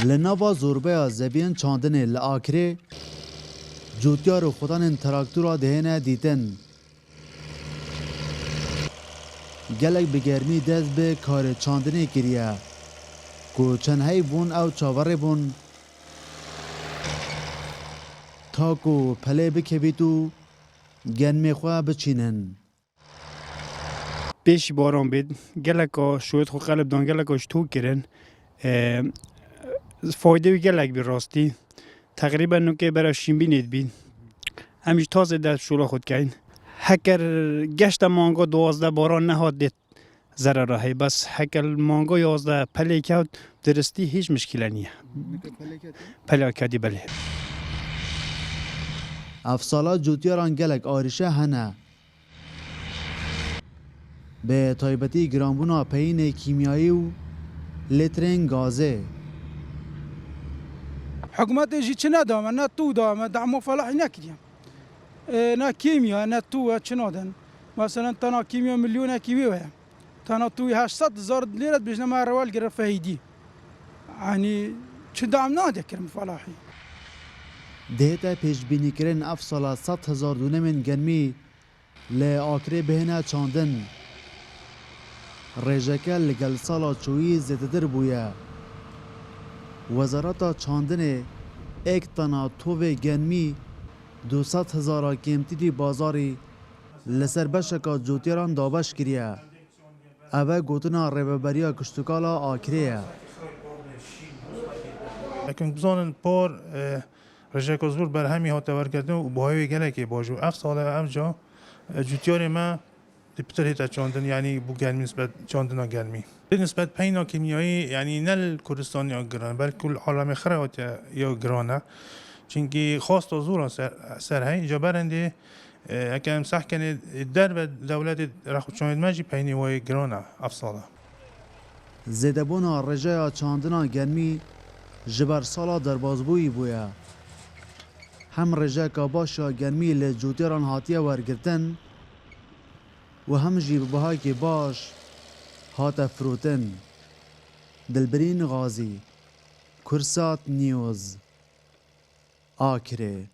لناوا زوربه زبین چاندنه لآکره جوتیار و خودان تراکتورا دهنه دیتن گلک بگرمی دست به کار چاندنه کریه کو چند هی بون او چاوره بون تا کو پله بکوید و گنمی خواه بچینن پیش باران بید گلک شوید خو قلب دان گلک شتو کرن فایده گلک بی راستی تقریبا نوکه برای شیمبینید بید همیش تازه در شولا خود کهین هکر گشت مانگا 12 باران نهاد دید ضرر راهی بس هکر مانگا 11 پله کرد درستی هیچ مشکل نیه پله کردی بله افسالا جوتیاران گلک آریشه هنه به تایبتی گرانبونا پین کیمیایی و لیترین گازه حکومت ایجی چه ندامه نه تو دامه دعمو فلاحی نکریم نه کیمیا نه تو چه ندن مثلا تنا کیمیا میلیون کیویه تنا توی 800,000 لیره بیشتر ما روال گرفت فهیدی یعنی چه دام ناده کرم فلاحی دهتا پیش بینی کرن افسالا 100,000 دونمین گنمی لآکره بهنه چاندن رژکه لگل سالا چویی زیدتر بویه وزارت چاندن ایک تنا توو گنمی 200,000 قیمتی دی بازاری لسر بشکا جوتیران دابش کریه اوه گوتنا ریببریا کشتکالا آکریه لكن بزانن بار رجاك زور برهمي هات ورکردن و باهوی گلکی باجو اف سال امجا جوتیار ما دبتر هیتا چاندن یعنی بو گرمی نسبت چاندنا گرمی نسبت پینا کیمیایی یعنی نل کردستان یا گران بلکه کل عالم خرهات یا گرانه چونکی خواست زور سر هی اینجا برنده اکم صح کنه در به دولت رخو چاند ماجی پینی وای گرانه اف ساله زیدبونا رجایا چاندنا گرمی جبر سالا دربازبویی بویه هم رجاکا باشا گرمی لجوتیران هاتیه ورگرتن و هم جی ببهای که باش هات فروتن دلبرین غازی کرسات نیوز آکره